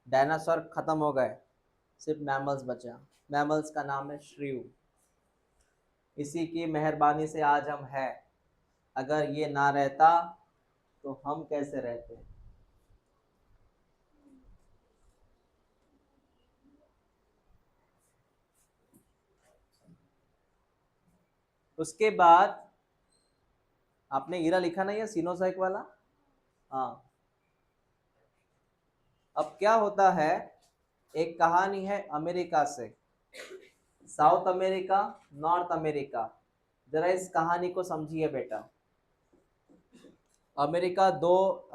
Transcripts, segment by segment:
Dinosaur खत्म हो गए, सिर्फ मैमल्स बचा। मैमल्स का नाम है श्रीव। इसी की मेहरबानी से आज हम हैं। अगर ये ना रहता तो हम कैसे रहते। उसके बाद आपने ईरा लिखा नहीं है सिनोसाइक वाला। हाँ। अब क्या होता है, एक कहानी है अमेरिका से, साउथ अमेरिका, नॉर्थ अमेरिका। जरा इस कहानी को समझिए बेटा। अमेरिका दो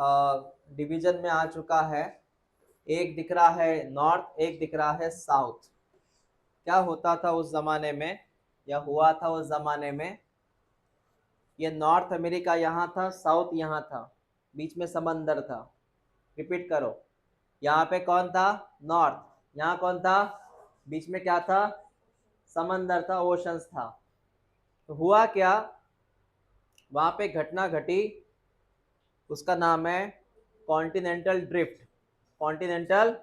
डिवीजन में आ चुका है। एक दिख रहा है नॉर्थ, एक दिख रहा है साउथ। क्या होता था उस जमाने में, या हुआ था उस जमाने में, ये नॉर्थ अमेरिका यहाँ था, साउथ यहाँ था, बीच में समंदर था। रिपीट करो, यहाँ पे कौन था, नॉर्थ। यहाँ कौन था, बीच में क्या था, समंदर था, ओशंस था। तो हुआ क्या, वहां पे घटना घटी, उसका नाम है कॉन्टिनेंटल ड्रिफ्ट। कॉन्टिनेंटल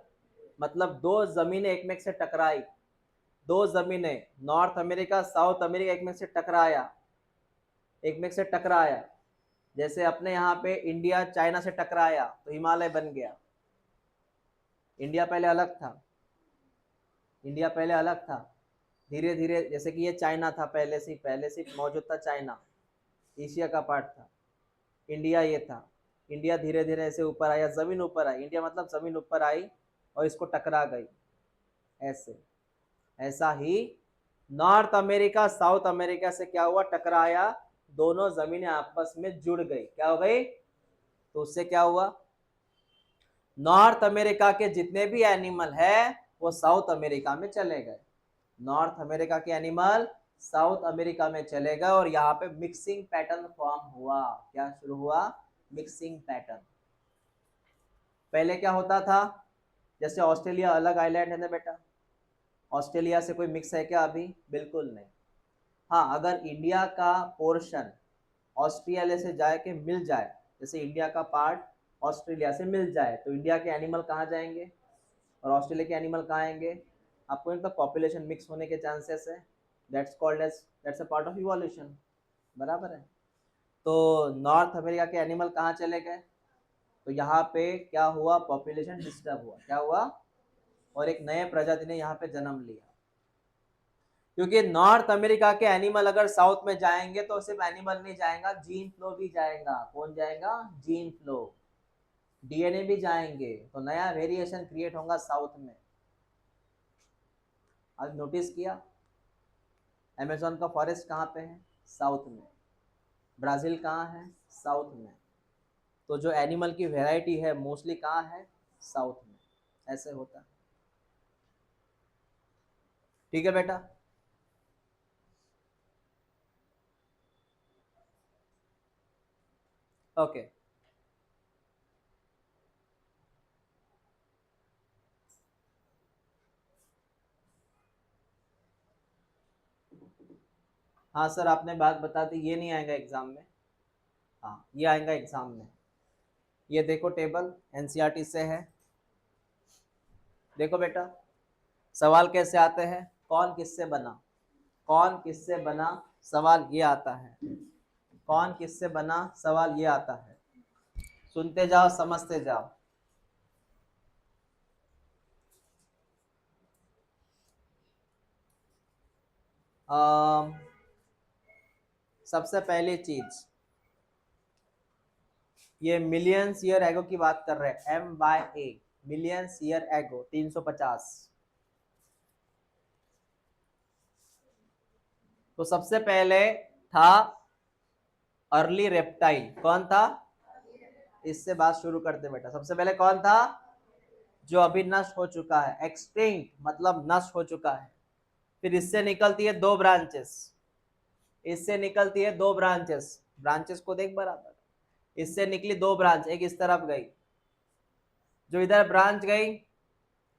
मतलब दो जमीनें एक में से टकराई। दो जमीनें, नॉर्थ अमेरिका साउथ अमेरिका, एक में से टकराया, एक में से टकराया। जैसे अपने यहाँ पे इंडिया चाइना से टकराया तो हिमालय बन गया। इंडिया पहले अलग था, इंडिया पहले अलग था। धीरे धीरे, जैसे कि ये चाइना था, पहले से मौजूद था चाइना, एशिया का पार्ट था। इंडिया ये था। इंडिया धीरे धीरे ऐसे ऊपर आया, जमीन ऊपर आई, इंडिया मतलब जमीन ऊपर आई और इसको टकरा गई। ऐसे, ऐसा ही नॉर्थ अमेरिका साउथ अमेरिका से क्या हुआ, टकराया, दोनों जमीनें आपस में जुड़ गई। क्या हो गई, तो उससे क्या हुआ, नॉर्थ अमेरिका के जितने भी एनिमल है वो साउथ अमेरिका में चले गए। नॉर्थ अमेरिका के एनिमल साउथ अमेरिका में चले गए और यहाँ पे मिक्सिंग पैटर्न फॉर्म हुआ। क्या शुरू हुआ, मिक्सिंग पैटर्न। पहले क्या होता था, जैसे ऑस्ट्रेलिया अलग आइलैंड है ना बेटा, ऑस्ट्रेलिया से कोई मिक्स है क्या अभी, बिल्कुल नहीं। हाँ, अगर इंडिया का पोर्शन ऑस्ट्रेलिया से जाए के मिल जाए, जैसे इंडिया का पार्ट ऑस्ट्रेलिया से मिल जाए, तो इंडिया के एनिमल कहाँ जाएंगे और ऑस्ट्रेलिया के एनिमल कहाँ आएंगे। आपको एक तो पॉपुलेशन मिक्स होने के चांसेस है, that's called as, that's a part of evolution. बराबर है। तो नॉर्थ अमेरिका के एनिमल कहाँ चले गए, तो यहाँ पे क्या हुआ, पॉपुलेशन डिस्टर्ब हुआ। क्या हुआ, और एक नए प्रजाति ने यहाँ पे जन्म लिया। क्योंकि नॉर्थ अमेरिका के एनिमल अगर साउथ में जाएंगे तो सिर्फ एनिमल नहीं जाएगा, जीन फ्लो भी जाएगा। कौन जाएगा, जीन फ्लो, डीएनए भी जाएंगे, तो नया वेरिएशन क्रिएट होगा साउथ में। आज नोटिस किया, अमेजोन का फॉरेस्ट कहाँ पे है, साउथ में। ब्राजील कहाँ है, साउथ में। तो जो एनिमल की वेराइटी है मोस्टली कहाँ है, साउथ में। ऐसे होता है। ठीक है बेटा। ओके। हाँ सर, आपने बात बता दी, ये नहीं आएगा एग्जाम में। हाँ, ये आएगा एग्जाम में। ये देखो टेबल, एनसीईआरटी से है। देखो बेटा, सवाल कैसे आते हैं, कौन किससे बना, कौन किससे बना, सवाल ये आता है। कौन किससे बना, सवाल ये आता है। सुनते जाओ, समझते जाओ। अम, सबसे पहली चीज, ये मिलियंस ईयर एगो की बात कर रहे हैं, MYA, मिलियंस ईयर एगो, 350। तो सबसे पहले था अर्ली रेप्टाइल। कौन था, इससे बात शुरू करते बेटा। सबसे पहले कौन था, जो अभी नष्ट हो चुका है, एक्सटिंक्ट मतलब नष्ट हो चुका है। फिर इससे निकलती है दो ब्रांचेस, इससे निकलती है दो ब्रांचेस, ब्रांचेस को देख बराबर। इससे निकली दो ब्रांच, एक इस तरफ गई, जो इधर ब्रांच गई,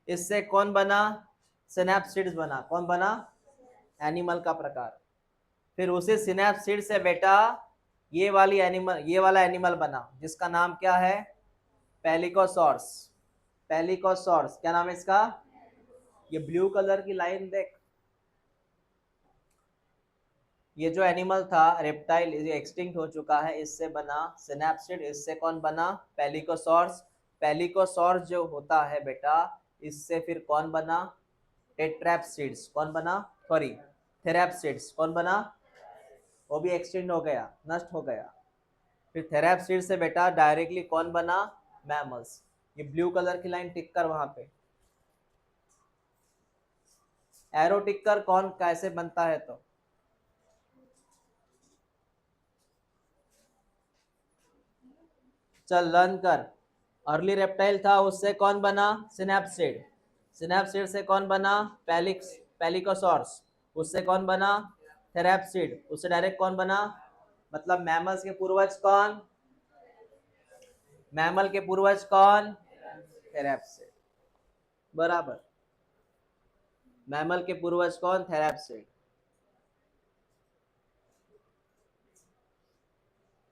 इससे कौन बना, सिनैप्सिड्स बना। कौन बना, एनिमल का प्रकार। फिर उसी सिनैप्सिड से बेटा ये वाली एनिमल, ये वाला एनिमल बना, जिसका नाम क्या है, पेलिकोसॉर्स। पेलिकोसॉर्स, क्या नाम है इसका? ये ब्लू कलर की लाइन देख, ये जो एनिमल था रेप्टाइल, ये एक्सटिंक्ट हो चुका है, इससे बना सिनैप्सिड। इससे कौन बना? पेलिकोसॉर्स। पेलिकोसॉर्स जो होता है बेटा, इससे फिर कौन बना? टेट्रैप्सिड्स। कौन बना? सॉरी, थेरैप्सिड्स। कौन बना? वो भी एक्सटिंक्ट हो गया, नष्ट हो गया। फिर थेरैप्सिड से बेटा डायरेक्टली कौन बना? मैमल्स। ये ब्लू कलर की लाइन टिक कर वहां पे, एरो टिक कर कौन कैसे बनता है तो। चल लर्न कर। अर्ली रेप्टाइल था, उससे कौन बना? सिनैप्सिड। सिनैप्सिड से कौन बना? पेलिक्स, पेलिकोसॉर्स। उससे कौन बना? थेरैप्सिड। उससे डायरेक्ट कौन बना? मतलब मैमल्स के पूर्वज कौन? मैमल के पूर्वज कौन? थेरैप्सिड। बराबर। मैमल के पूर्वज कौन? थेरैप्सिड।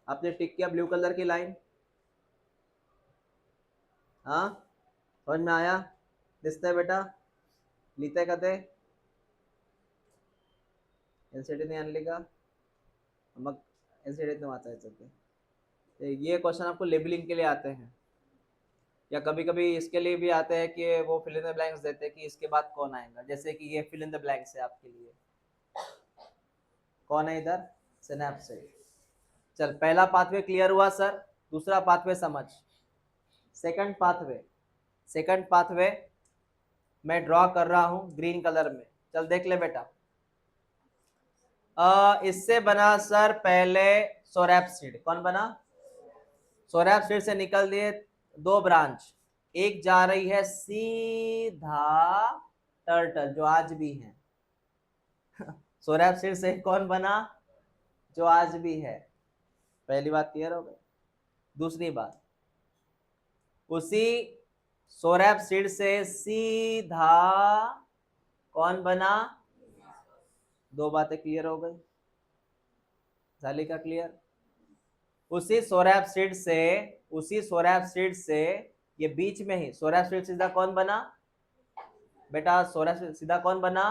आपने टिक किया ब्लू कलर की लाइन? हाँ, समझ में आया? दिसतंय बेटा? लिहिताय का ते? एलसीडी आणली का? मग एलसीडीतनं वाचायचं ते। ये क्वेश्चन आपको लेबलिंग के लिए आते हैं, या कभी कभी इसके लिए भी आते हैं कि वो फिल इन द ब्लैंक्स देते हैं कि इसके बाद कौन आएगा। जैसे कि ये फिल इन द ब्लैंक्स है आपके लिए, कौन है इधर? सिनैप्सिड। चल, पहला पाथवे क्लियर हुआ सर। दूसरा पाथवे समझ। सेकंड पाथवे, सेकंड पाथवे मैं ड्रॉ कर रहा हूं ग्रीन कलर में। चल देख ले बेटा, इससे बना सर पहले सोरैप्सिड। कौन बना? सोरैप्सिड से निकल दिए दो ब्रांच, एक जा रही है सीधा टर्टल जो आज भी है। सोरैप्सिड से कौन बना? जो आज भी है। पहली बात क्लियर हो गई। दूसरी बात, उसी सोरैप्सिड से सीधा कौन बना? दो बातें क्लियर हो गई। झाली का क्लियर? उसी सोरैप्सिड से, उसी सोरैप्सिड से ये बीच में ही सोरैप्सिड सीधा कौन बना? बेटा सोरैप्सिड सीधा कौन बना?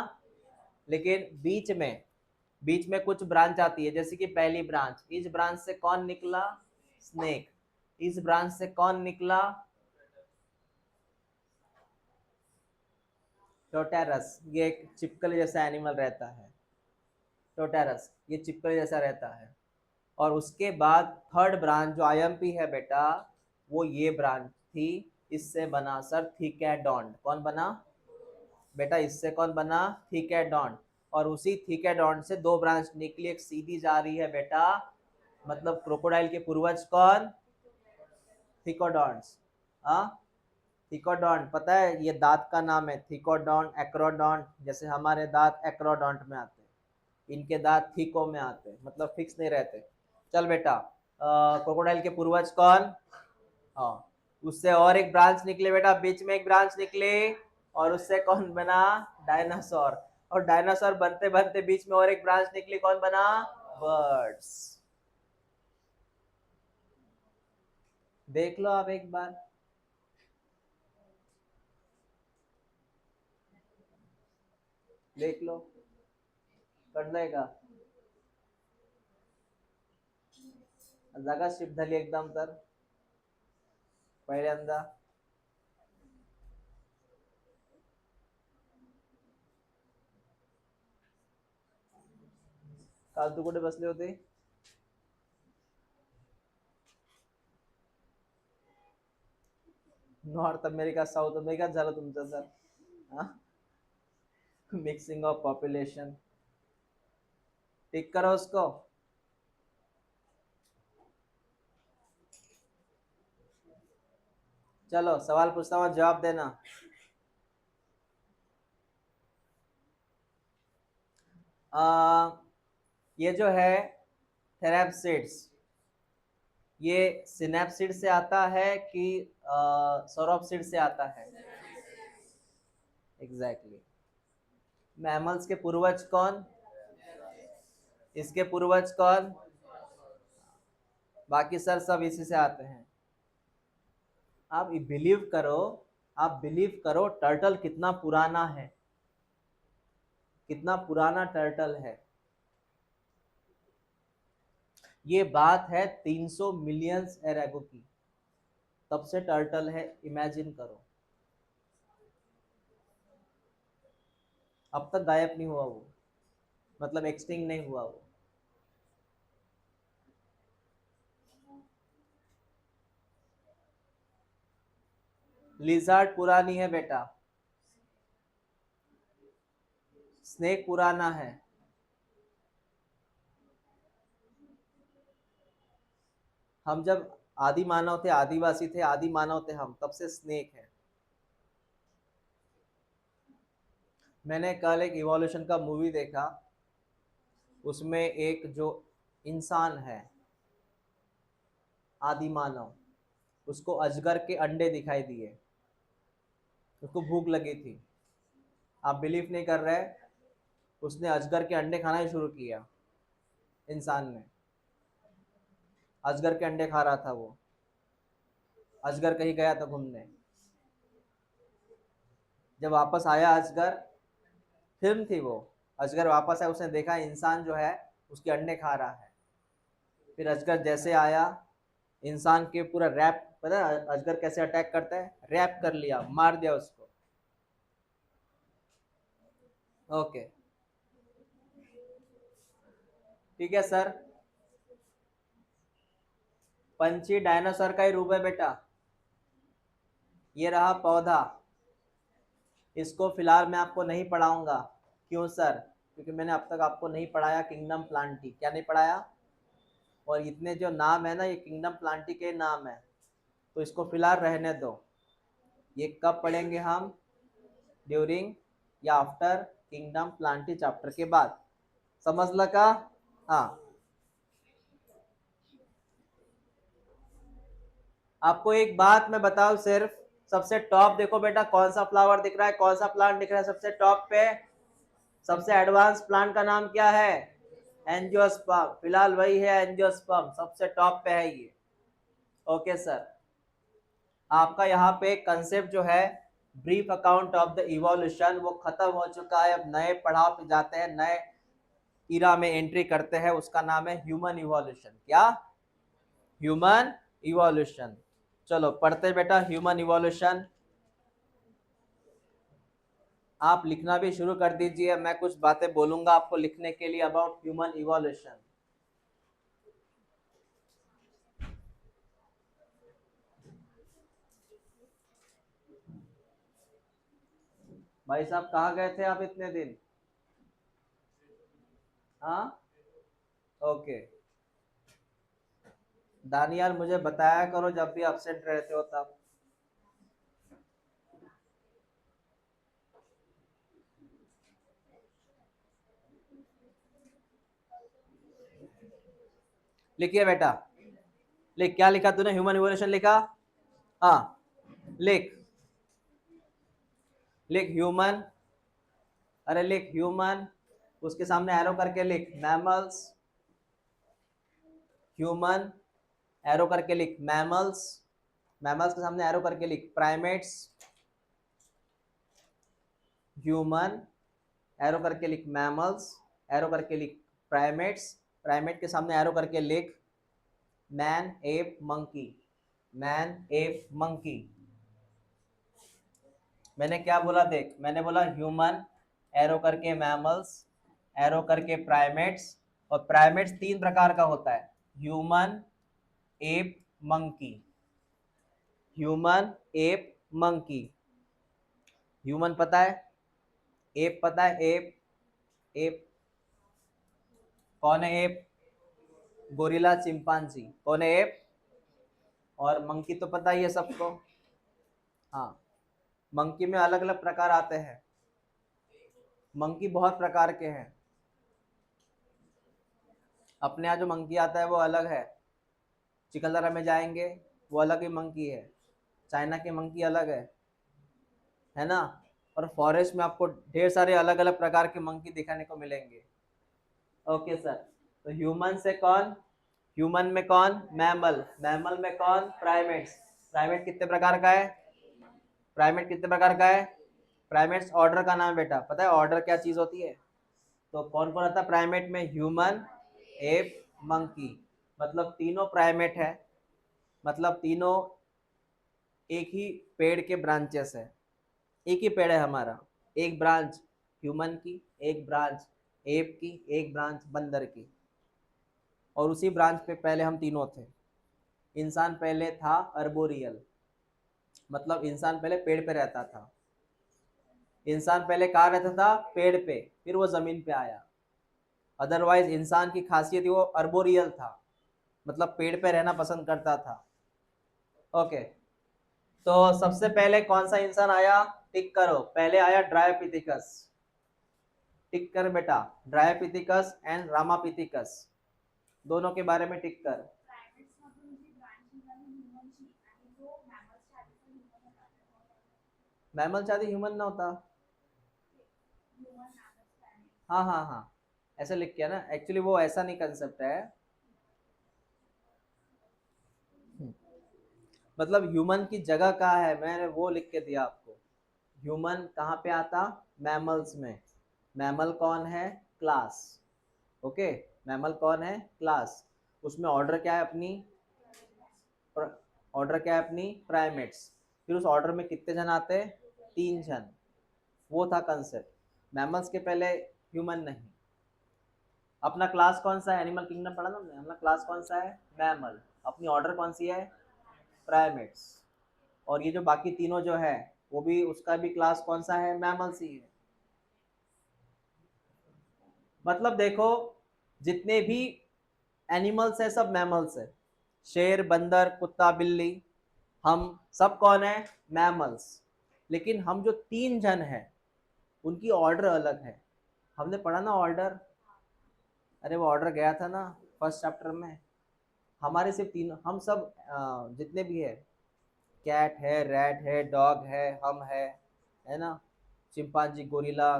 लेकिन बीच में कुछ ब्रांच आती है, जैसे कि पहली ब्रांच, इस ब्रांच से कौन निकला? स्नेक। इस ब्रांच से कौन निकला? टोटेरस। ये एक चिपकली जैसा एनिमल रहता है, टोटेरस, ये चिपकली जैसा रहता है। और उसके बाद थर्ड ब्रांच जो आईएमपी है बेटा, वो ये ब्रांच थी। इससे बना सर थिकेडॉन्ट। कौन बना? बेटा इससे कौन बना? थिकेडॉन्ट। और उसी थिकेडॉन्ट से दो ब्रांच निकली, एक सीधी जा रही है बेटा, मतलब क्रोकोडाइल के पूर्वज कौन? थिकोडॉन्ट्स। हाँ, थिकोडॉन्ट पता है, ये दांत का नाम है, थिकोडॉन्ट, एक्रोडॉन्ट। जैसे हमारे दांत एक्रोडॉन्ट में आते हैं, इनके दांत थीको में आते हैं, मतलब फिक्स नहीं रहते। चल बेटा, क्रोकोडाइल के पूर्वज कौन? हाँ, उससे और एक ब्रांच निकले बेटा, बीच में एक ब्रांच निकले, और उससे कौन बना? डायनासोर। और डायनासोर बनते बनते बीच में और एक ब्रांच निकली, कौन बना? बर्ड्स। देख लो आप एक बार, देख लो, कळलंय जागा शिफ्ट झाली एकदम तर पहिल्यांदा। काल तू कुठे बसले होते? नॉर्थ अमेरिका, साउथ अमेरिका झालं तुमचं sir. Mixing of population. Tick करो उसको। चलो सवाल पूछता हूँ, जवाब देना। ये जो है थेरैप्सिड्स, ये सिनैप्सिड से आता है कि सौरोप्सिड से आता है? एग्जैक्टली। मैमल्स के पूर्वज कौन? इसके पूर्वज कौन? बाकी सर सब इसी से आते हैं। आप बिलीव करो, आप बिलीव करो टर्टल कितना पुराना है, कितना पुराना टर्टल है। ये बात है 300 मिलियन ईयर एगो की, तब से टर्टल है, इमेजिन करो। अब तक गायब नहीं हुआ वो, मतलब एक्सटिंक्ट नहीं हुआ वो। लिजर्ड पुरानी है बेटा, स्नेक पुराना है। हम जब आदि मानव थे, आदिवासी थे, आदि मानव थे हम, तब से स्नेक है। मैंने कल एक इवोल्यूशन का मूवी देखा, उसमें एक जो इंसान है आदि मानव, उसको अजगर के अंडे दिखाई दिए, उसको भूख लगी थी। आप बिलीव नहीं कर रहे, उसने अजगर के अंडे खाना ही शुरू किया। इंसान ने अजगर के अंडे खा रहा था वो। अजगर कहीं गया था घूमने, जब वापस आया अजगर, फिल्म थी वो, अजगर वापस आया, उसने देखा इंसान जो है उसके अंडे खा रहा है। फिर अजगर जैसे आया, इंसान के पूरा रैप, पता है अजगर कैसे अटैक करता है, रैप कर लिया, मार दिया उसको। ओके, ठीक है सर। पंछी डायनासोर का ही रूप है बेटा। ये रहा पौधा, इसको फिलहाल मैं आपको नहीं पढ़ाऊंगा। क्यों सर? क्योंकि मैंने अब तक आपको नहीं पढ़ाया किंगडम प्लांटी। क्या नहीं पढ़ाया? और इतने जो नाम है ना, ये किंगडम प्लांटी के नाम है, तो इसको फिलहाल रहने दो। ये कब पढ़ेंगे हम? ड्यूरिंग या आफ्टर किंगडम प्लांटी चैप्टर के बाद। समझ लगा? हाँ। आपको एक बात मैं बताऊं सिर्फ, सबसे टॉप देखो बेटा, कौन सा फ्लावर दिख रहा है, कौन सा प्लांट दिख रहा है सबसे टॉप पे? सबसे एडवांस प्लांट का नाम क्या है? एंजियोस्पर्म। फिलहाल वही है एंजियोस्पर्म, सबसे टॉप पे है ये। Okay sir. आपका यहाँ पे कंसेप्ट जो है brief account of the evolution, वो खत्म हो चुका है। अब नए पड़ाव पे जाते हैं, नए इरा में एंट्री करते हैं, उसका नाम है ह्यूमन इवोल्यूशन। क्या? Human evolution. चलो पढ़ते बेटा ह्यूमन इवोल्यूशन। आप लिखना भी शुरू कर दीजिए, मैं कुछ बातें बोलूंगा आपको लिखने के लिए अबाउट ह्यूमन इवोल्यूशन। भाई साहब कहाँ गए थे आप इतने दिन? हाँ, ओके। दानियाल मुझे बताया करो जब भी एब्सेंट रहते हो तब। लिखिए बेटा, लिख। क्या लिखा तूने? ह्यूमन इवोल्यूशन लिखा? हाँ, लिख। लिख ह्यूमन, अरे लिख ह्यूमन, उसके सामने एरो करके लिख मैमल्स। ह्यूमन, एरो करके लिख मैमल्स। मैमल्स के सामने एरो करके लिख प्राइमेट्स। ह्यूमन, एरो करके लिख मैमल्स, एरो करके लिख प्राइमेट्स। प्राइमेट के सामने एरो करके लिख man, app, monkey. Man, app, monkey. मैंने क्या बोला देख, मैंने बोला ह्यूमन, एरो करके मैमल्स, एरो करके प्राइमेट्स। और प्राइमेट्स तीन प्रकार का होता है, human, app, monkey. Human, app, monkey. Human पता है, एप पता है, एप। एप कौन है? App gorilla, chimpanzee. कौन है एप? और मंकी तो पता ही है सबको। हाँ, मंकी में अलग अलग प्रकार आते हैं। मंकी बहुत प्रकार के हैं। अपने यहाँ जो मंकी आता है वो अलग है, चिकलदरा में जाएंगे वो अलग ही मंकी है, चाइना के मंकी अलग है ना। और फॉरेस्ट में आपको ढेर सारे अलग अलग प्रकार के मंकी दिखाने को मिलेंगे। Okay sir. तो ह्यूमन से कौन? ह्यूमन में कौन? मैमल। मैमल में कौन? प्राइमेट्स। प्राइमेट कितने प्रकार का है? प्राइमेट कितने प्रकार का है? प्राइमेट्स ऑर्डर का नाम है बेटा, पता है ऑर्डर क्या चीज होती है? तो कौन कौन आता है प्राइमेट में? Human, app, monkey. मतलब तीनों प्राइमेट है, मतलब तीनों एक ही पेड़ के ब्रांचेस है। एक ही पेड़ है हमारा, एक ब्रांच ह्यूमन की, एक ब्रांच एप की, एक ब्रांच बंदर की। और उसी ब्रांच पे पहले हम तीनों थे। इंसान पहले था अर्बोरियल, मतलब इंसान पहले पेड़ पे रहता था। इंसान पहले कहाँ रहता था? पेड़ पे, फिर वो जमीन पे आया। अदरवाइज इंसान की खासियत वो अर्बोरियल था, मतलब पेड़ पे रहना पसंद करता था। ओके, तो सबसे पहले कौन सा इंसान आया? टिक करो, पहले आया ड्रायोपिथिकस। टिक कर बेटा, ड्रायोपिथिकस एंड रामापिथिकस, दोनों के बारे में टिक कर। मैमल शायद ह्यूमन ना होता। हाँ हाँ हाँ, ऐसा लिख किया ना, एक्चुअली वो ऐसा नहीं कंसेप्ट है। मतलब ह्यूमन की जगह कहाँ है, मैंने वो लिख के दिया आपको। ह्यूमन कहाँ पे आता? मैमल्स में। मैमल कौन है? क्लास। ओके, मैमल कौन है? क्लास। उसमें ऑर्डर क्या है अपनी? ऑर्डर क्या है अपनी? प्राइमेट्स। फिर उस ऑर्डर में कितने जन आते हैं? 3 जन। वो था कंसेप्ट। मैमल्स के पहले ह्यूमन नहीं। अपना क्लास कौन सा है? एनिमल किंगडम पढ़ा ना हमने, अपना क्लास कौन सा है? मैमल। अपनी ऑर्डर कौन सी है? प्राइमेट्स। और ये जो बाकी तीनों जो है, वो भी उसका भी क्लास कौन सा है? मैमल्स ही है। मतलब देखो, जितने भी एनिमल्स है सब मैमल्स है। शेर, बंदर, कुत्ता, बिल्ली, हम सब कौन है? मैमल्स। लेकिन हम जो 3 जन हैं, उनकी ऑर्डर अलग है। हमने पढ़ा ना ऑर्डर, अरे वो ऑर्डर गया था ना फर्स्ट चैप्टर में। हमारे सिर्फ तीन, हम सब जितने भी है, कैट है, रैट है, डॉग है ना, चिंपांजी, गोरिल्ला,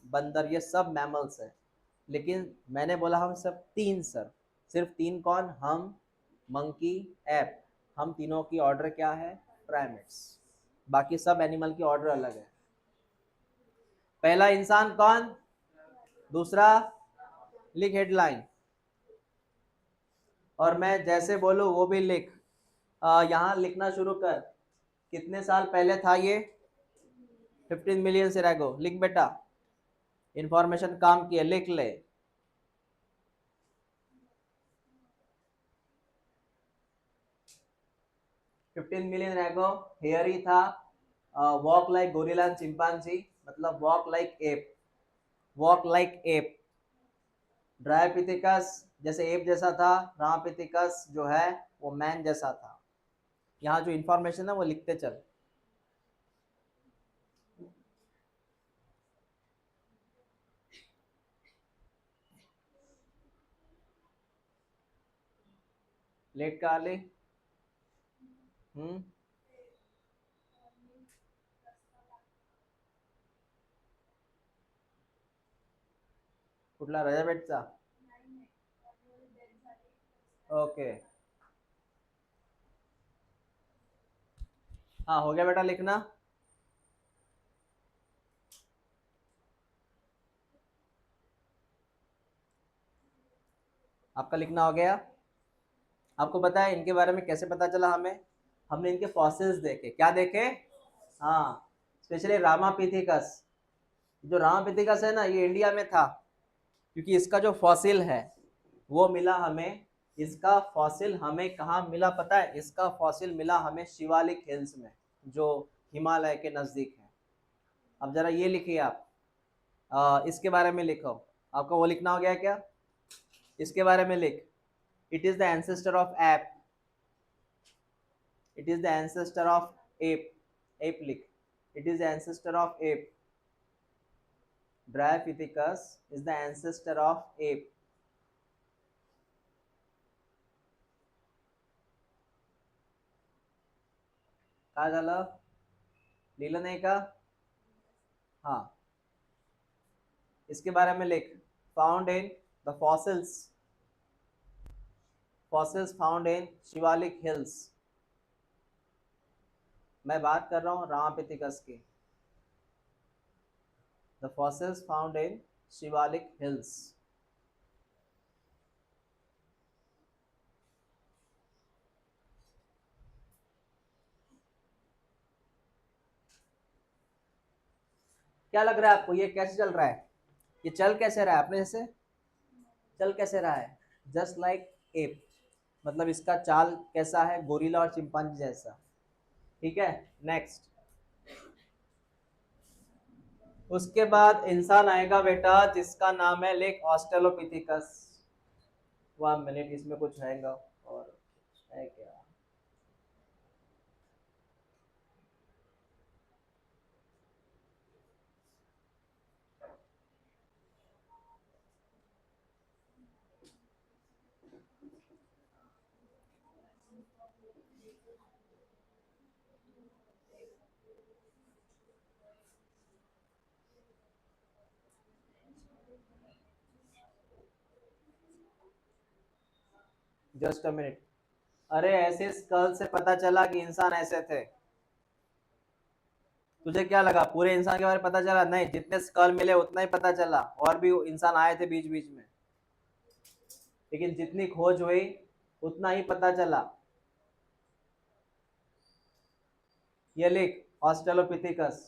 बंदर, ये सब मैमल्स है। लेकिन मैंने बोला हम सब 3 सर, सिर्फ 3 कौन? हम, मंकी, एप, हम तीनों की ऑर्डर क्या है? प्राइमेट्स। बाकी सब एनिमल की ऑर्डर अलग है। पहला इंसान कौन? दूसरा लिख हेडलाइन, और मैं जैसे बोलूँ वो भी लिख। यहाँ लिखना शुरू कर। कितने साल पहले था ये? 15 मिलियन से रैगो, लिख बेटा। इंफॉर्मेशन काम की है, लिख ले। 15 मिलियन रैगो हेयर ही था। वॉक लाइक गोरिल्ला चिंपांजी, मतलब walk like app, walk like app. Dryopithecus जैसे एप जैसा था, रामापिथिकस जो है वो मैन जैसा था। यहाँ जो इंफॉर्मेशन है वो लिखते चल। लेट का ले। हम्म, कुठला रजाबेटचा? ओके, हाँ हो गया बेटा लिखना। आपका लिखना हो गया। आपको पता है इनके बारे में कैसे पता चला हमें? हमने इनके फॉसिल्स देखे। क्या देखे? हाँ, स्पेशली रामापिथिकस। जो रामापिथिकस है ना, ये इंडिया में था, क्योंकि इसका जो फॉसिल है वो मिला हमें। इसका फॉसिल हमें कहाँ मिला पता है? इसका फॉसिल मिला हमें शिवालिक हिल्स में, जो हिमालय के नज़दीक है। अब जरा ये लिखिए आप, इसके बारे में लिखो। आपको वो लिखना हो गया क्या? इसके बारे में लिख। It is the ancestor of ape, it is the ancestor of ape. Ape लिख, it is the ancestor of ape. Dryopithecus is the ancestor of ape. काय झालं? लिहिलं नाही का? हाँ, इसके बारे में लिख। Found in the fossils, fossils found in Shivalik hills, मैं बात कर रहा हूँ रामापिथिकस की। The fossils found in Shivalik hills. क्या लग रहा है आपको, ये कैसे चल रहा है? ये चल कैसे रहा है अपने जैसे? चल कैसे रहा है? जस्ट लाइक एप, मतलब इसका चाल कैसा है? गोरिल्ला और चिंपांजी जैसा। ठीक है, नेक्स्ट। उसके बाद इंसान आएगा बेटा जिसका नाम है लेक ऑस्ट्रेलोपिथिकस। 1 मिनट, इसमें कुछ आएगा और है क्या? Just a minute. अरे ऐसे स्कल से पता चला कि इंसान ऐसे थे। तुझे क्या लगा पूरे इंसान के बारे में पता चला? नहीं, जितने स्कल मिले उतना ही पता चला, और भी इंसान आए थे बीच बीच में, लेकिन जितनी खोज हुई उतना ही पता चला। ये लिख ऑस्ट्रेलोपिथिकस,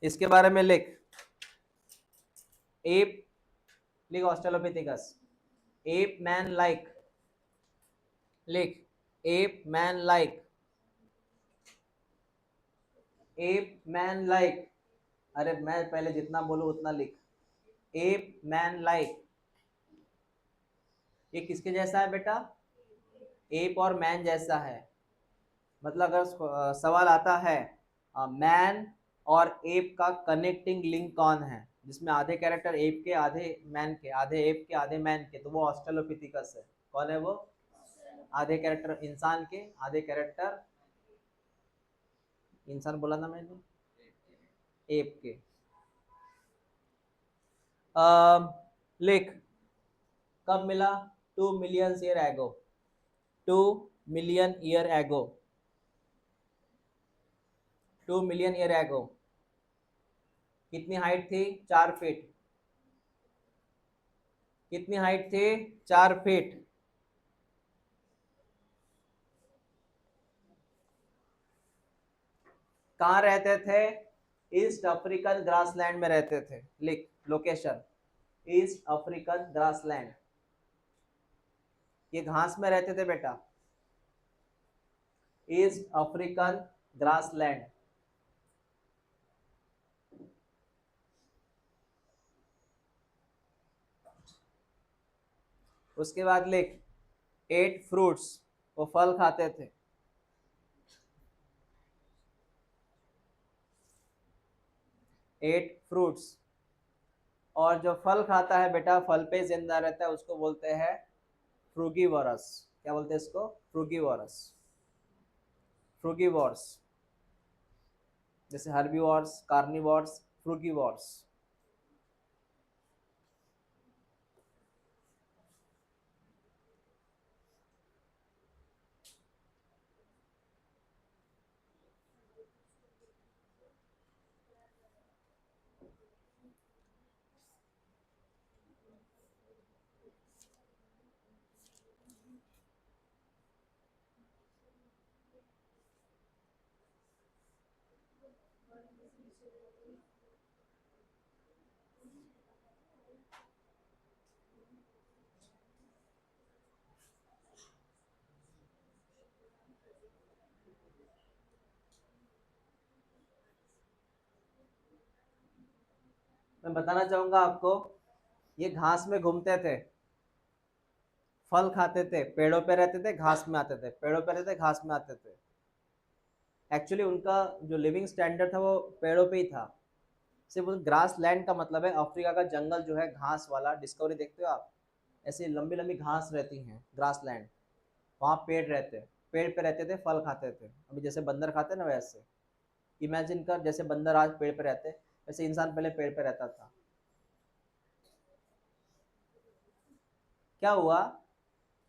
इसके बारे में लिख। एप, लिख ऑस्ट्रेलोपिथिकस। एप मैन लाइक, लिख app man like, app man like. अरे मैं पहले जितना बोलूं उतना लिख। एप मैन लाइक, ये किसके जैसा है बेटा? एप और मैन जैसा है। मतलब अगर सवाल आता है मैन और एप का कनेक्टिंग लिंक कौन है, जिसमें आधे कैरेक्टर एप के, आधे मैन के, आधे एप के, आधे मैन के, तो वो ऑस्ट्रेलोपिथिकस है। कौन है वो? आधे कैरेक्टर इंसान के, आधे कैरेक्टर, इंसान बोला ना मैंने, एप के। लिख, कब मिला? 2 million year ago. 2 million year ago. 2 million year ago. कितनी हाइट थी? 4 फीट। कितनी हाइट थी? 4 फीट। कहाँ रहते थे? ईस्ट अफ्रीकन ग्रासलैंड में रहते थे। लिख लोकेशन, ईस्ट अफ्रीकन ग्रासलैंड। ये घास में रहते थे बेटा, ईस्ट अफ्रीकन ग्रासलैंड। उसके बाद लिख एट फ्रूट्स, वो फल खाते थे। एट फ्रूट्स, और जो फल खाता है बेटा, फल पे जिंदा रहता है, उसको बोलते हैं फ्रूगीवोरस। क्या बोलते हैं इसको? फ्रूगीवोरस। फ्रूगीवोर्स, जैसे हर्बीवोर्स, कार्निवोर्स, फ्रूगीवोर्स। मैं बताना चाहूंगा आपको, ये घास में घूमते थे, फल खाते थे, पेड़ों पे रहते थे, घास में आते थे, पेड़ों पे रहते थे, घास में आते थे। एक्चुअली उनका जो लिविंग स्टैंडर्ड था वो पेड़ों पे ही था। सिर्फ उस ग्रास लैंड का मतलब है अफ्रीका का जंगल जो है घास वाला, डिस्कवरी देखते हो आप, ऐसी लंबी लंबी घास रहती हैं ग्रास लैंड। वहाँ पेड़ रहते, पेड़ पे रहते थे, फल खाते थे, अभी जैसे बंदर खाते ना वैसे। इमेजिन कर, जैसे बंदर आज पेड़ पे रहते, वैसे इंसान पहले पेड़ पे रहता था। क्या हुआ,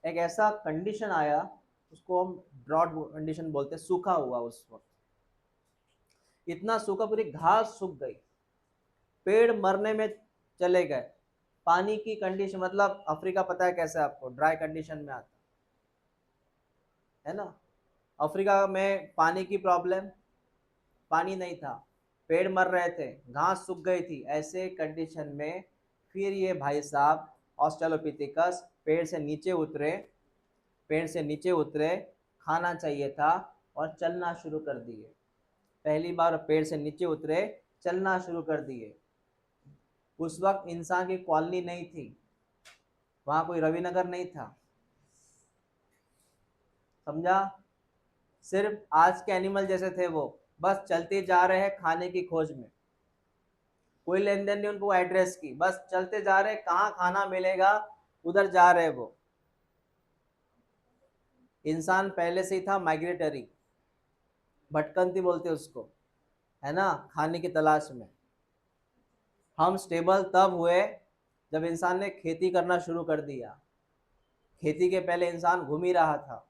एक ऐसा कंडीशन आया, उसको हम ड्रॉट कंडीशन बोलते हैं, सूखा हुआ उस वक्त, इतना सूखा पूरी घास सूख गई, पेड़ मरने में चले गए। पानी की कंडीशन मतलब अफ्रीका पता है कैसे आपको, ड्राई कंडीशन में आता है ना। अफ्रीका में पानी की प्रॉब्लम, पानी नहीं था, पेड़ मर रहे थे, घास सूख गई थी, ऐसे कंडीशन में फिर ये भाई साहब ऑस्ट्रेलोपिथिकस पेड़ से नीचे उतरे, पेड़ से नीचे उतरे, खाना चाहिए था और चलना शुरू कर दिए। पहली बार पेड़ से नीचे उतरे, चलना शुरू कर दिए। उस वक्त इंसान की कॉलोनी नहीं थी, वहां कोई रविनगर नहीं था, समझा। सिर्फ आज के एनिमल जैसे थे वो, बस चलते जा रहे हैं खाने की खोज में, कोई लेन देन नहीं उनको एड्रेस की, बस चलते जा रहे, कहाँ खाना मिलेगा उधर जा रहे वो। इंसान पहले से ही था माइग्रेटरी, भटकंती बोलते उसको, है ना, खाने की तलाश में। हम स्टेबल तब हुए जब इंसान ने खेती करना शुरू कर दिया। खेती के पहले इंसान घूम ही रहा था,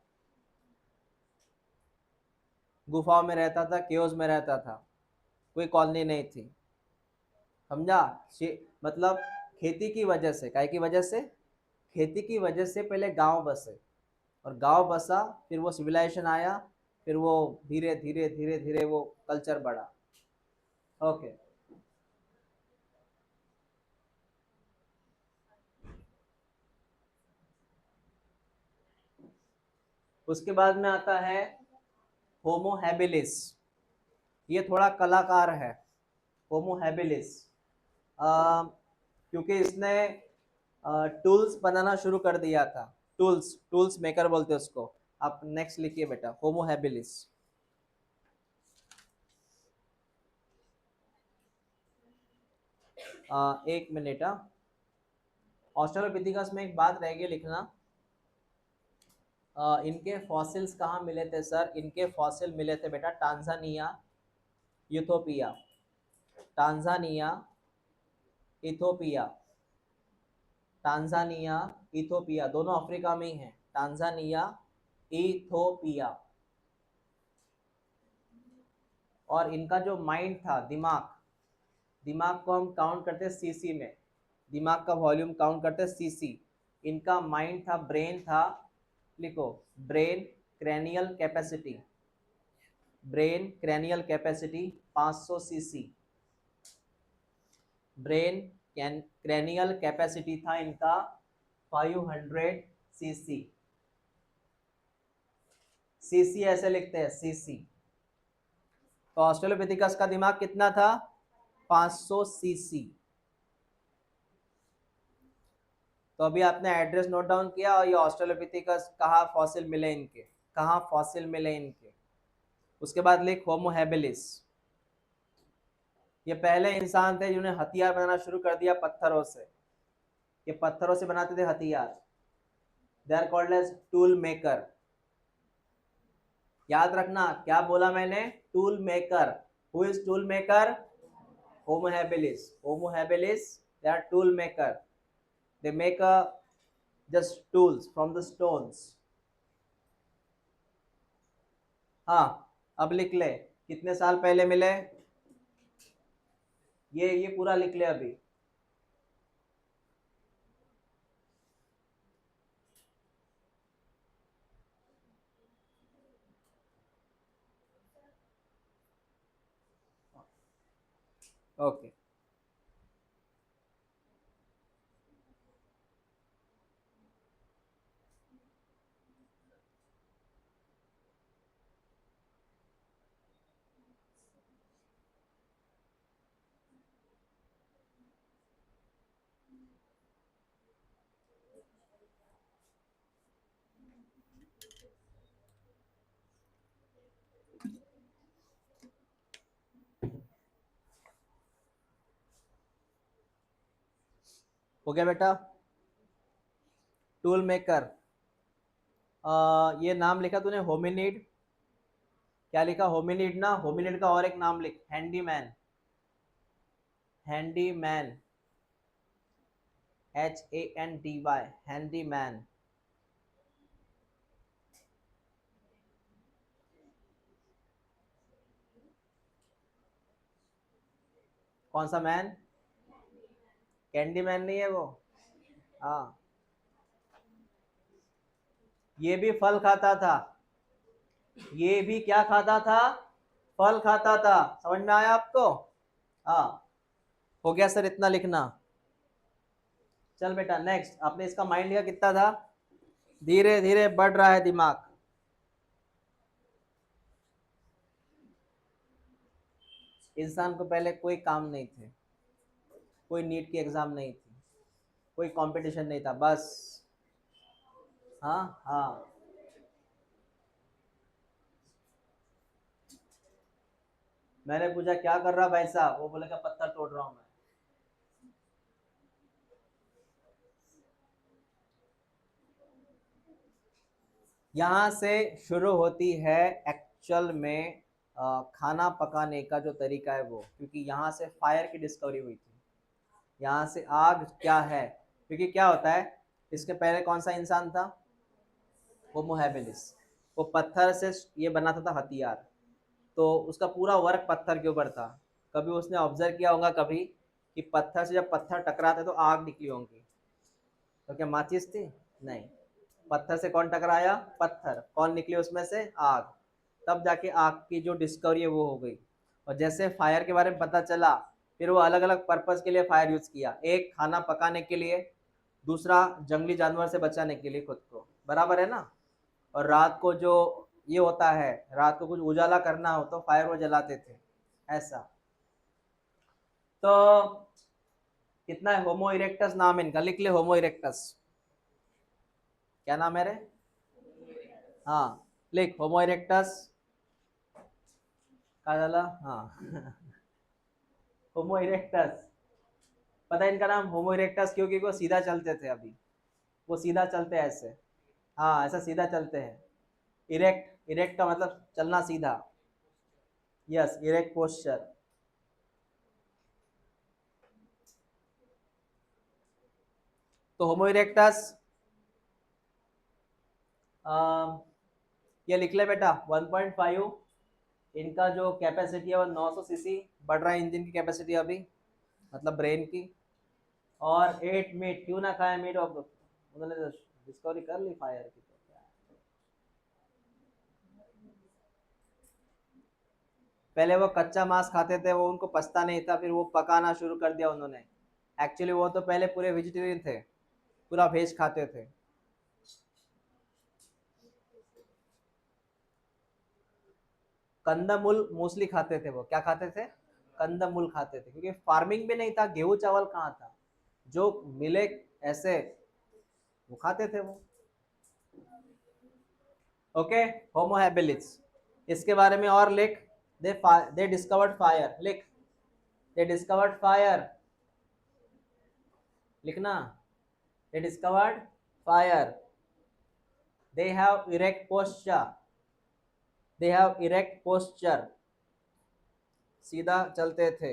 गुफाओं में रहता था, केव्स में रहता था, कोई कॉलोनी नहीं थी, समझा। मतलब खेती की वजह से, काय की वजह से, खेती की वजह से पहले गांव बसे, और गांव बसा, फिर वो सिविलाइजेशन आया, फिर वो धीरे धीरे धीरे धीरे वो कल्चर बढ़ा। ओके। उसके बाद में आता है होमो हैबिलिस, ये थोड़ा कलाकार है, होमो हैबिलिस, क्योंकि इसने टूल्स बनाना शुरू कर दिया था, टूल्स, टूल्स मेकर बोलते हैं उसको। आप नेक्स्ट लिखिए बेटा, होमो हैबिलिस। एक मिनट, ऑस्ट्रेलोपिथिकस में एक बात रह गई लिखना, इनके फॉसिल्स कहाँ मिले थे सर, इनके फॉसिल मिले थे बेटा Tanzania, Ethiopia, Tanzania, Ethiopia, Tanzania, Ethiopia, दोनों अफ्रीका में ही हैं, टांजानिया, इथोपिया। और इनका जो माइंड था, दिमाग, दिमाग को हम काउंट करते हैं सीसी में, दिमाग का वॉल्यूम काउंट करते हैं सीसी। इनका माइंड था, ब्रेन था, लिखो, brain cranial capacity, brain cranial capacity 500 CC, brain cranial capacity था इनका 500 सीसी, सीसी ऐसे लिखते हैं सीसी। तो ऑस्ट्रेलोपिथिकस का दिमाग कितना था, 500 सीसी। तो अभी आपने एड्रेस नोट डाउन किया, और ये ऑस्ट्रेलोपिथिकस कहाँ फॉसिल मिले इनके, कहाँ फॉसिल मिले इनके। उसके बाद लिख होमो हैबिलिस, ये पहले इंसान थे जिन्होंने हथियार बनाना शुरू कर दिया पत्थरों से, ये पत्थरों से बनाते थे हथियार, they are called as tool maker. याद रखना क्या बोला मैंने, tool maker. Who is tool maker, homo habilis, homo habilis, they are tool maker, they make a just tools from the stones। हाँ, अब लिख ले कितने साल पहले मिले, ये पूरा लिख ले अभी। ओके। हो गया बेटा, टूल मेकर। ये नाम लिखा तूने होमिनिड, क्या लिखा, होमिनिड ना, होमिनिड का और एक नाम लिख, हैंडीमैन, हैंडीमैन, HANDY, हैंडीमैन। कौन सा मैन? कैंडी मैन नहीं है वो। हाँ, ये भी फल खाता था। ये भी क्या खाता था? फल खाता था। समझ में आया आपको? हाँ, हो गया सर, इतना लिखना। चल बेटा नेक्स्ट। आपने इसका माइंड लिया कितना था? धीरे धीरे बढ़ रहा है दिमाग। इंसान को पहले कोई काम नहीं थे, कोई नीट की एग्जाम नहीं थी, कोई कंपटीशन नहीं था, बस। हाँ हाँ। मैंने पूछा क्या कर रहा भाई साहब, वो बोले का पत्थर तोड़ रहा हूँ मैं। यहाँ से शुरू होती है एक्चुअल में खाना पकाने का जो तरीका है वो, क्योंकि यहाँ से फायर की डिस्कवरी हुई थी। यहाँ से आग क्या है, क्योंकि क्या होता है, इसके पहले कौन सा इंसान था? Homo habilis. वो पत्थर से ये बनाता था हथियार, तो उसका पूरा वर्क पत्थर के ऊपर था। कभी उसने ऑब्जर्व किया होगा कभी कि पत्थर से जब पत्थर टकराते तो आग निकली होंगी, तो क्या माचिस थी? नहीं। पत्थर से कौन टकराया? पत्थर। कौन निकली उसमें से? आग। तब जाके आग की जो डिस्कवरी है वो हो गई। और जैसे फायर के बारे में पता चला, फिर वो अलग अलग पर्पस के लिए फायर यूज किया। एक खाना पकाने के लिए, दूसरा जंगली जानवर से बचाने के लिए खुद को, बराबर है ना। और रात को जो ये होता है, रात को कुछ उजाला करना हो तो फायर वो जलाते थे, ऐसा। तो कितना है? होमो इरेक्टस नाम है इनका, लिख ले होमो इरेक्टस। क्या नाम है रे? हाँ, लिख होमो इरेक्टस। कहा जाला, हाँ। होमो इरेक्टस। पता है इनका नाम होमो इरेक्टस क्यों? क्योंकि वो सीधा चलते थे अभी। वो सीधा चलते हैं ऐसे। हाँ, ऐसा सीधा चलते हैं। इरेक्ट, इरेक्ट का मतलब चलना सीधा। Yes, erect posture. तो होमो इरेक्टस, ये लिख ले बेटा 1.5। इनका जो कैपेसिटी है वो 900 सीसी। बढ़ रहा है इंजन की कैपेसिटी अभी, मतलब ब्रेन की। और 8 मीट, क्यों ना खाए मीट ऑफ, उन्होंने डिस्कवरी कर ली फायर की, तो क्या। पहले वो कच्चा मांस खाते थे, वो उनको पछता नहीं था, फिर वो पकाना शुरू कर दिया उन्होंने। एक्चुअली वो तो पहले पूरे वेजिटेरियन थे, पूरा वेज खाते थे। कंदमूल मोस्टली खाते थे वो। क्या खाते थे? कंदमूल खाते थे, क्योंकि फार्मिंग भी नहीं था, गेहूं चावल कहाँ था। जो मिले ऐसे, वो खाते थे वो। ओके, होमो हैबिलिट्स। इसके बारे में और लिख। दे डिस्कवर्ड फायर, लिख। दे डिस्कवर्ड फायर, लिखना। दे discovered fire. They have erect posture. They have erect posture, सीधा चलते थे।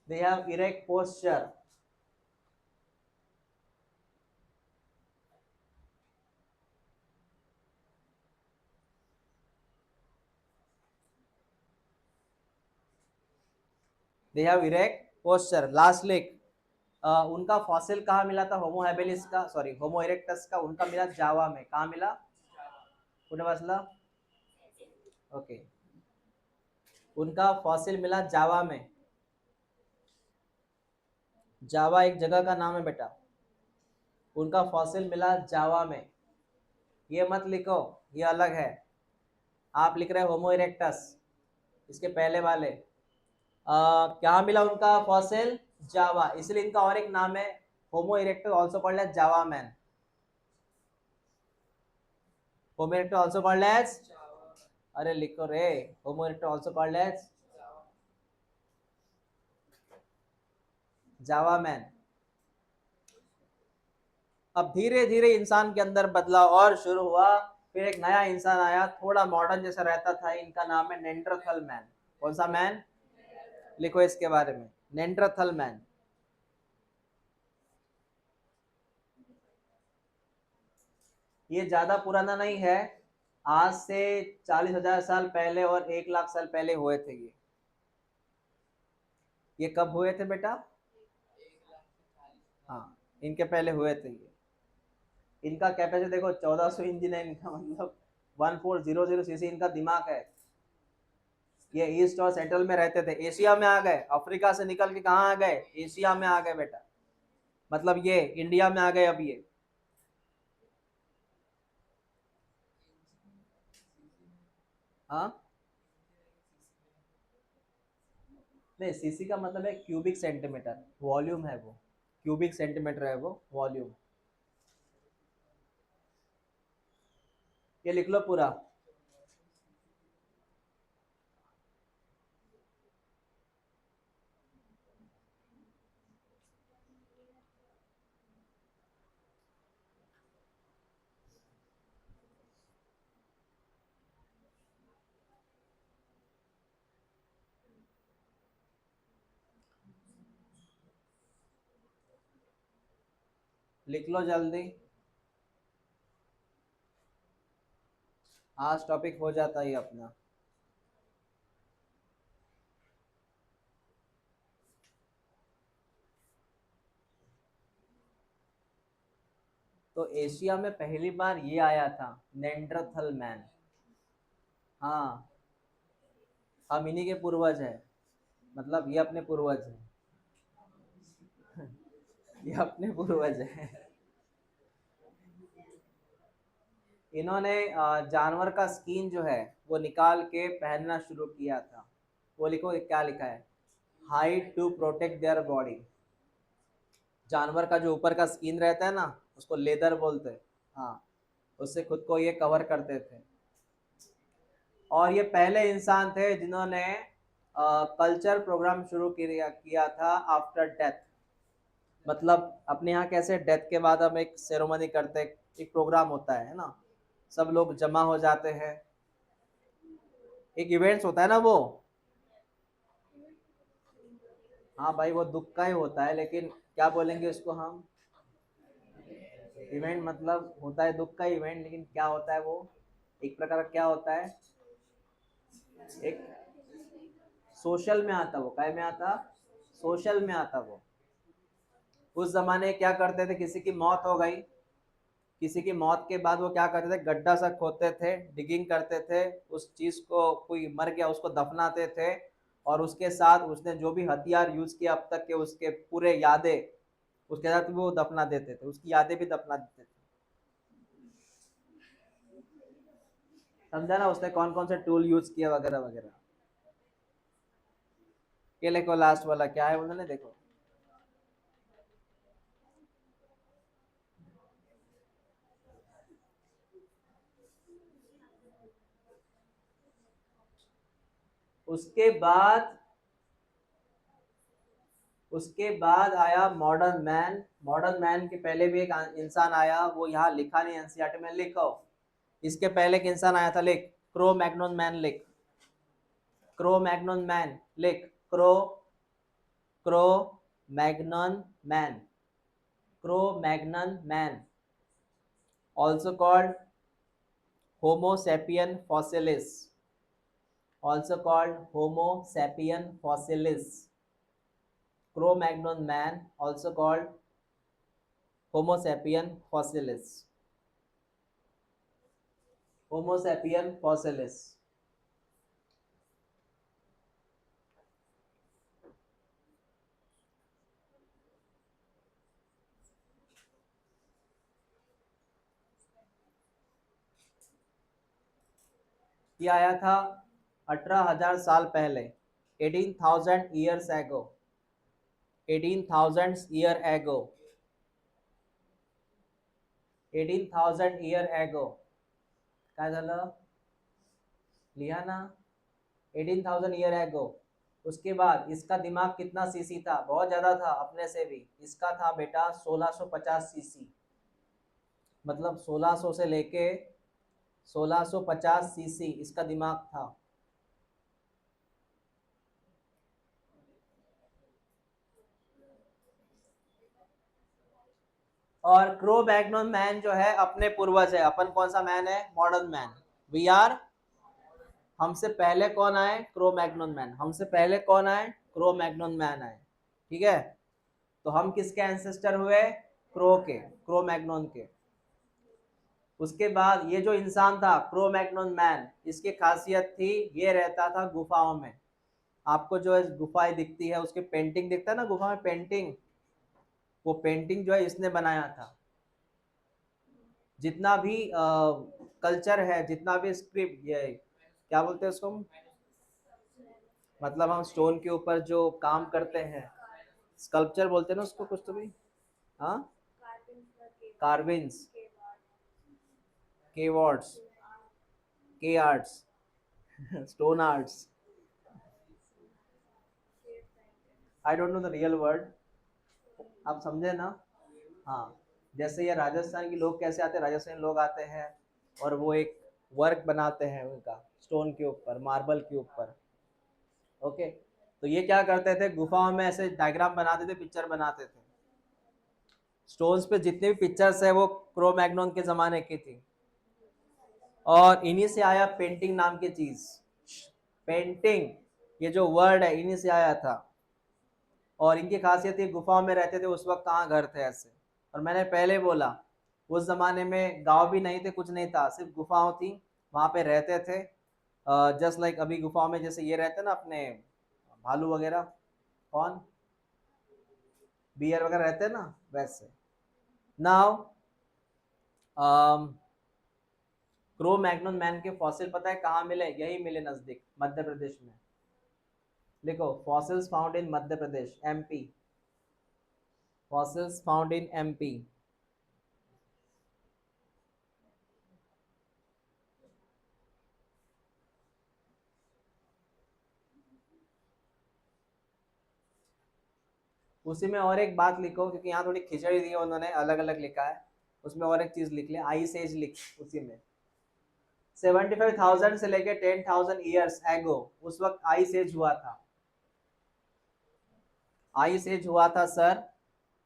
They have erect posture. They have erect posture. Last लिख। उनका फॉसिल कहाँ मिला था? होमो हैबिलिस का, सॉरी होमो इरेक्टस का, उनका मिला जावा में। कहाँ मिला? पुणे बसला। ओके, उनका फॉसिल मिला जावा में। जावा एक जगह का नाम है बेटा। उनका फॉसिल मिला जावा में। ये मत लिखो, ये अलग है। आप लिख रहे होमो इरेक्टस, इसके पहले वाले। क्या मिला उनका फॉसिल? जावा, इसलिए इनका और एक नाम है homo erectus, also called as Java man. Homo erectus also called as, अरे लिखो रे, homo erectus also called as Java man. अब धीरे धीरे इंसान के अंदर बदलाव और शुरू हुआ। फिर एक नया इंसान आया, थोड़ा मॉडर्न जैसा रहता था, इनका नाम है नेंडरथल मैन। कौन सा मैन? लिखो इसके बारे में, नेंडरथल मैन। ये ज्यादा पुराना नहीं है, आज से 40,000 साल पहले और 1 लाख साल पहले हुए थे ये कब हुए थे बेटा? हाँ, इनके पहले हुए थे ये। इनका कैपेसिटी देखो 1400 इंजन है इनका, मतलब 1400 सीसी इनका दिमाग है। ये ईस्ट और सेंट्रल में रहते थे, एशिया में आ गए, अफ्रीका से निकल के कहाँ आ गए? एशिया में आ गए बेटा, मतलब ये इंडिया में आ गए अब ये। हाँ, नहीं सीसी का मतलब है क्यूबिक सेंटीमीटर, वॉल्यूम है वो, क्यूबिक सेंटीमीटर है वो वॉल्यूम। ये लिख लो पूरा। लिख लो जल्दी, आज टॉपिक हो जाता है अपना। तो एशिया में पहली बार ये आया था, नेंडरथल मैन। हाँ, हम इन्हीं के पूर्वज हैं, मतलब ये अपने पूर्वज हैं। ये अपने पूर्वज हैं। इन्होंने जानवर का स्किन जो है वो निकाल के पहनना शुरू किया था। वो लिखो क्या लिखा है, hide to protect their body. जानवर का जो ऊपर का स्किन रहता है ना, उसको लेदर बोलते हैं। हाँ, उससे खुद को ये कवर करते थे। और ये पहले इंसान थे जिन्होंने कल्चर प्रोग्राम शुरू किया किया था आफ्टर डेथ। मतलब अपने यहाँ कैसे डेथ के बाद हम एक सेरेमनी करते हैं, एक प्रोग्राम होता है ना, सब लोग जमा हो जाते हैं, एक इवेंट्स होता है ना वो। हाँ भाई, वो दुख का ही होता है, लेकिन क्या बोलेंगे उसको हम? इवेंट मतलब होता है दुख का इवेंट, लेकिन क्या होता है वो? एक प्रकार का क्या होता है, एक सोशल में आता, वो काय में आता? सोशल में आता वो। उस जमाने क्या करते थे, किसी की मौत हो गई, किसी की मौत के बाद वो क्या करते थे, गड्ढा सा खोदते थे, डिगिंग करते थे, उस चीज को, कोई मर गया उसको दफनाते थे, और उसके साथ उसने जो भी हथियार यूज किया अब तक के, उसके पूरे यादें उसके साथ वो दफना देते थे, उसकी यादें भी दफना देते थे। समझा ना, उसने कौन कौन से टूल यूज किया वगैरह वगैरह। केले को लास्ट वाला क्या है उन्होंने देखो, उसके बाद, उसके बाद आया मॉडर्न मैन। मॉडर्न मैन के पहले भी एक इंसान आया, वो यहाँ लिखा नहीं एनसीईआरटी में, लिखो। इसके पहले एक इंसान आया था, लिख, क्रो मैग्नोन मैन, लिख, क्रो मैग्नोन मैन, लिख, crow, crow Magnon man, crow Magnon man, also called homo sapien fossilis, also called homo sapien fossilis, cro magnon man, also called homo sapien fossilis, homo sapien fossilis। ये आया था 18,000 साल पहले, 18,000 years ago, 18,000 year ago, 18,000 year ago। काय झालं? लिया ना, 18,000 year ago। उसके बाद इसका दिमाग कितना सीसी था? बहुत ज्यादा था अपने से भी। इसका था बेटा 1650 सीसी, मतलब 1600 से लेके 1650 सीसी इसका दिमाग था। और क्रो मैग्नन मैन जो है अपने पूर्वज है। अपन कौन सा मैन है? Modern man. वी आर, हमसे पहले कौन आए? Crow Magnon man. हमसे पहले कौन आए? क्रो मैग्नन मैन आए। ठीक है, तो हम किसके एंसेस्टर हुए? क्रो के, क्रो मैग्नन के। उसके बाद ये जो इंसान था क्रो मैग्नन मैन, इसकी खासियत थी ये रहता था गुफाओं में। आपको जो है गुफाएं दिखती है, उसके पेंटिंग दिखता है ना गुफा में, पेंटिंग, वो पेंटिंग जो है इसने बनाया था। जितना भी कल्चर है, जितना भी स्क्रिप्ट, ये क्या बोलते हैं उसको, मतलब हम स्टोन के ऊपर जो काम करते हैं, स्कल्पचर बोलते हैं ना उसको, कुछ तो भी, हाँ, कार्विंग्स, केव आर्ट्स, के arts, stone arts, I don't know the real word, आप समझे ना। हाँ, जैसे ये राजस्थान के लोग कैसे आते हैं, राजस्थानी लोग आते हैं और वो एक वर्क बनाते हैं उनका स्टोन के ऊपर, मार्बल के ऊपर। ओके, तो ये क्या करते थे, गुफाओं में ऐसे डायग्राम बनाते थे, पिक्चर बनाते थे। स्टोन्स पे जितने भी पिक्चर्स है वो क्रो मैग्नन के जमाने की थी। और इन्हीं से आया पेंटिंग नाम की चीज। पेंटिंग, ये जो वर्ड है इन्हीं से आया था। और इनकी खासियत ये गुफाओं में रहते थे, उस वक्त कहाँ घर थे ऐसे। और मैंने पहले बोला, उस जमाने में गांव भी नहीं थे, कुछ नहीं था, सिर्फ गुफाओं थी, वहाँ पे रहते थे। जस्ट लाइक अभी गुफाओं में जैसे ये रहते ना अपने भालू वगैरह, कौन, बियर वगैरह रहते हैं ना, वैसे। नाउ क्रो मैग्नन मैन के फॉसिल पता है कहाँ मिले? यही मिले नजदीक, मध्य प्रदेश में। देखो, fossils found in Madhya Pradesh, MP, fossils found in MP. उसी में और एक बात लिखो, क्योंकि यहाँ थोड़ी खिचड़ी दी है उन्होंने, अलग अलग लिखा है, उसमें और एक चीज लिख ले, आइस एज लिख उसी में। 75,000 से लेके 10,000 ईयर्स एगो, उस वक्त आइस एज हुआ था। आइस एज हुआ था सर,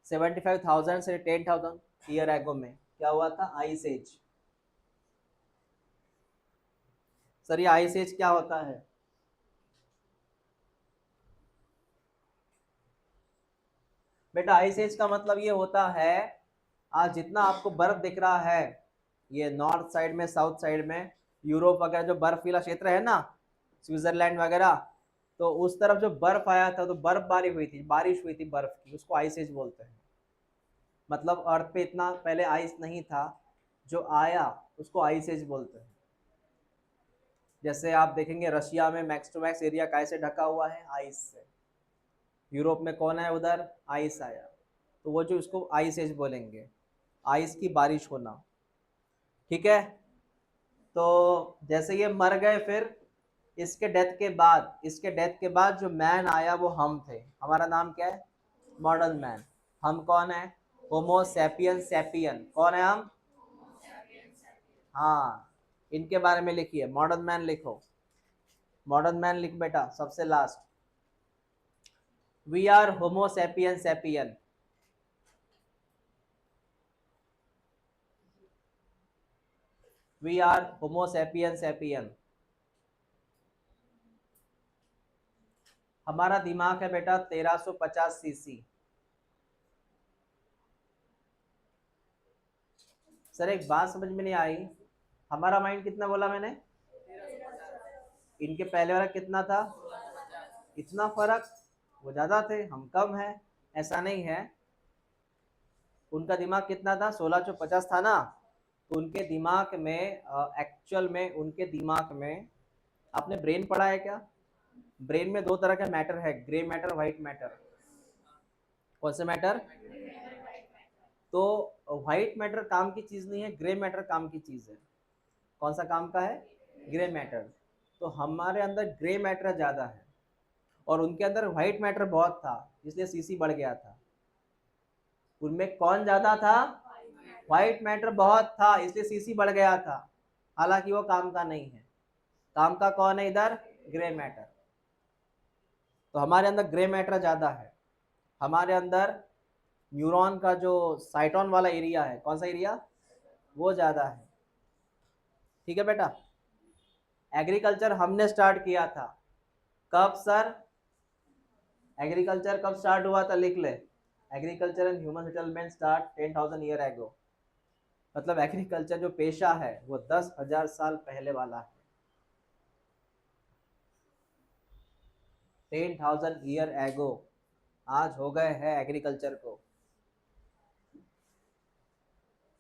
75,000 से 10,000 ईयर एगो में क्या हुआ था? Ice age. सर ये आइस एज क्या होता है? बेटा आइस एज का मतलब ये होता है, आज जितना आपको बर्फ दिख रहा है, ये नॉर्थ साइड में, साउथ साइड में, यूरोप वगैरह जो बर्फीला क्षेत्र है ना, स्विट्जरलैंड वगैरह, तो उस तरफ जो बर्फ आया था, तो बर्फबारी हुई थी, बारिश हुई थी बर्फ की, उसको आइस एज बोलते हैं। मतलब अर्थ पे इतना पहले आइस नहीं था, जो आया उसको आइस एज बोलते हैं। जैसे आप देखेंगे रशिया में मैक्स टू मैक्स एरिया कैसे ढका हुआ है? आइस से। यूरोप में कौन है उधर? आइस आया, तो वो जो उसको आइस एज बोलेंगे, आइस की बारिश होना। ठीक है, तो जैसे ये मर गए, फिर इसके डेथ के बाद, इसके डेथ के बाद जो मैन आया वो हम थे। हमारा नाम क्या है? Modern man. हम कौन है? Homo sapien sapien. कौन है हम? हाँ, इनके बारे में लिखिए, मॉडर्न मैन लिखो, मॉडर्न मैन लिख बेटा सबसे last. We are homo sapien sapien. We are homo sapien sapien. हमारा दिमाग है बेटा 1350 सीसी। सर एक बात समझ में नहीं आई, हमारा माइंड कितना बोला मैंने? इनके पहले वाला कितना था? इतना फर्क, वो ज्यादा थे, हम कम है, ऐसा नहीं है। उनका दिमाग कितना था? 1650 था ना। तो उनके दिमाग में, एक्चुअल में उनके दिमाग में, आपने ब्रेन पढ़ा है क्या? ब्रेन में दो तरह का मैटर है, ग्रे मैटर, व्हाइट मैटर। कौन से मैटर? तो व्हाइट मैटर काम की चीज नहीं है, ग्रे मैटर काम की चीज है। कौन सा काम का है? Grey matter. तो हमारे अंदर ग्रे मैटर ज्यादा है, और उनके अंदर व्हाइट मैटर बहुत था, इसलिए सीसी बढ़ गया था। उनमें कौन ज्यादा था? व्हाइट मैटर बहुत था, इसलिए सीसी बढ़ गया था। हालांकि वो काम का नहीं है। काम का कौन है इधर? Grey matter. तो हमारे अंदर ग्रे मैटर ज्यादा है। हमारे अंदर न्यूरॉन का जो साइटोन वाला एरिया है, कौन सा एरिया? वो ज्यादा है। ठीक है बेटा, एग्रीकल्चर हमने स्टार्ट किया था। कब सर? एग्रीकल्चर कब स्टार्ट हुआ था? लिख ले। Agriculture and human settlement start 10,000 year ago. मतलब एग्रीकल्चर जो पेशा है वो 10,000 साल पहले वाला है। 10,000 ईयर एगो आज हो गए हैं एग्रीकल्चर को।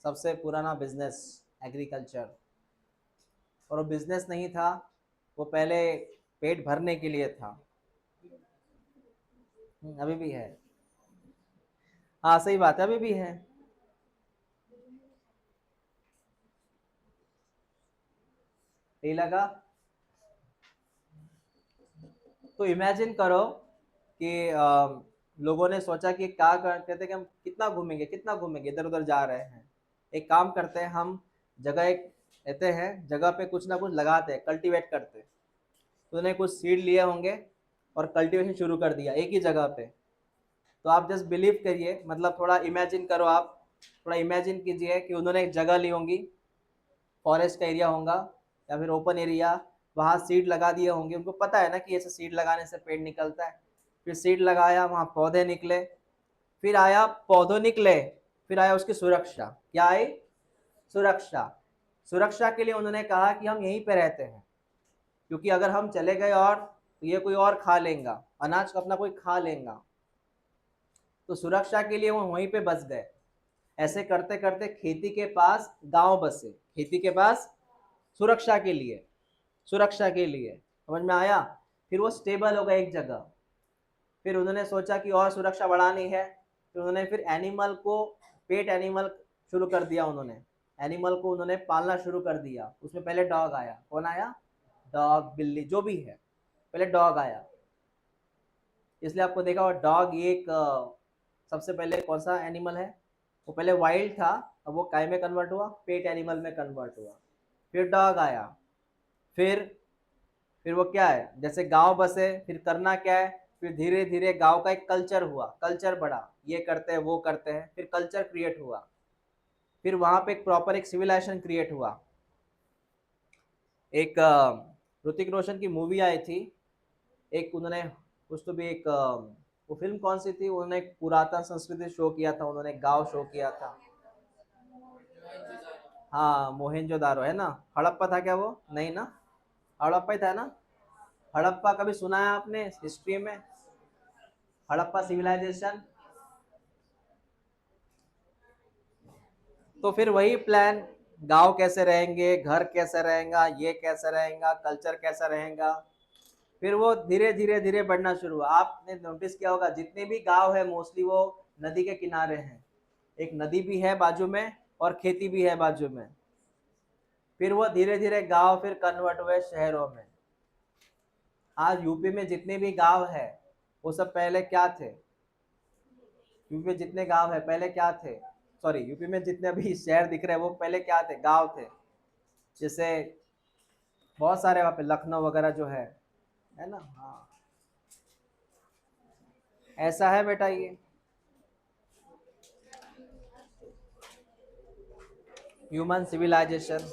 सबसे पुराना बिजनेस एग्रीकल्चर। और वो बिजनेस नहीं था, वो पहले पेट भरने के लिए था। अभी भी है। हाँ सही बात है, अभी भी है। नहीं लगा? तो इमेजिन करो कि लोगों ने सोचा कि क्या करते थे कि हम कितना घूमेंगे, कितना घूमेंगे, इधर उधर जा रहे हैं। एक काम करते हैं, हम जगह एक लेते हैं, जगह पे कुछ ना कुछ लगाते हैं, कल्टीवेट करते हैं। तो उन्होंने कुछ सीड लिए होंगे और कल्टीवेशन शुरू कर दिया एक ही जगह पे। तो आप जस्ट बिलीव करिए, मतलब थोड़ा इमेजिन करो, आप थोड़ा इमेजिन कीजिए कि उन्होंने एक जगह ली होंगी, फॉरेस्ट का एरिया होगा या फिर ओपन एरिया, वहाँ सीड लगा दिए होंगे। उनको पता है ना कि ऐसे सीड लगाने से पेड़ निकलता है। फिर सीड लगाया, वहाँ पौधे निकले, फिर आया पौधों निकले, फिर आया उसकी सुरक्षा। क्या आई? सुरक्षा। सुरक्षा के लिए उन्होंने कहा कि हम यहीं पे रहते हैं, क्योंकि अगर हम चले गए और तो ये कोई और खा लेगा, अनाज को अपना कोई खा लेगा। तो सुरक्षा के लिए वो वहीं पे बस गए। ऐसे करते करते खेती के पास गांव बसे, खेती के पास, सुरक्षा के लिए, सुरक्षा के लिए। समझ में आया? फिर वो स्टेबल हो गए एक जगह। फिर उन्होंने सोचा कि और सुरक्षा बढ़ानी है, तो उन्होंने फिर एनिमल को, पेट एनिमल शुरू कर दिया। उन्होंने एनिमल को उन्होंने पालना शुरू कर दिया। उसमें पहले डॉग आया। कौन आया? डॉग, बिल्ली, जो भी है, पहले डॉग आया। इसलिए आपको देखा होगा डॉग एक सबसे पहले कौन सा एनिमल है? वो पहले वाइल्ड था, अब वो काय में कन्वर्ट हुआ? पेट एनिमल में कन्वर्ट हुआ। फिर डॉग आया। फिर फिर वो क्या है, जैसे गांव बसे, फिर करना क्या है, फिर धीरे धीरे गांव का एक कल्चर हुआ, कल्चर बढ़ा, ये करते हैं वो करते हैं, फिर कल्चर क्रिएट हुआ। फिर वहां पे एक प्रॉपर एक सिविलाइजेशन क्रिएट हुआ। एक ऋतिक रोशन की मूवी आई थी, एक उन्होंने कुछ तो भी एक वो फिल्म कौन सी थी, उन्होंने एक पुरातन संस्कृति शो किया था, उन्होंने एक गांव शो किया था। हाँ मोहेंजोदारो है ना? हड़प्पा था क्या वो? नहीं ना, हड़प्पा ही था ना? हड़प्पा कभी सुना है आपने हिस्ट्री में? हड़प्पा सिविलाइजेशन। तो फिर वही प्लान, गांव कैसे रहेंगे, घर कैसे रहेगा, ये कैसे रहेगा, कल्चर कैसा रहेगा। फिर वो धीरे धीरे धीरे बढ़ना शुरू हुआ। आपने नोटिस किया होगा जितने भी गांव है मोस्टली वो नदी के किनारे हैं। एक नदी भी है बाजू में और खेती भी है बाजू में। फिर वो धीरे धीरे गांव फिर कन्वर्ट हुए शहरों में। आज यूपी में जितने भी गांव है वो सब पहले क्या थे? यूपी में जितने गांव है पहले क्या थे? सॉरी, यूपी में जितने भी शहर दिख रहे हैं वो पहले क्या थे? गांव थे। जैसे बहुत सारे वहाँ पे लखनऊ वगैरह जो है ना? हाँ, ऐसा है बेटा ये ह्यूमन सिविलाइजेशन।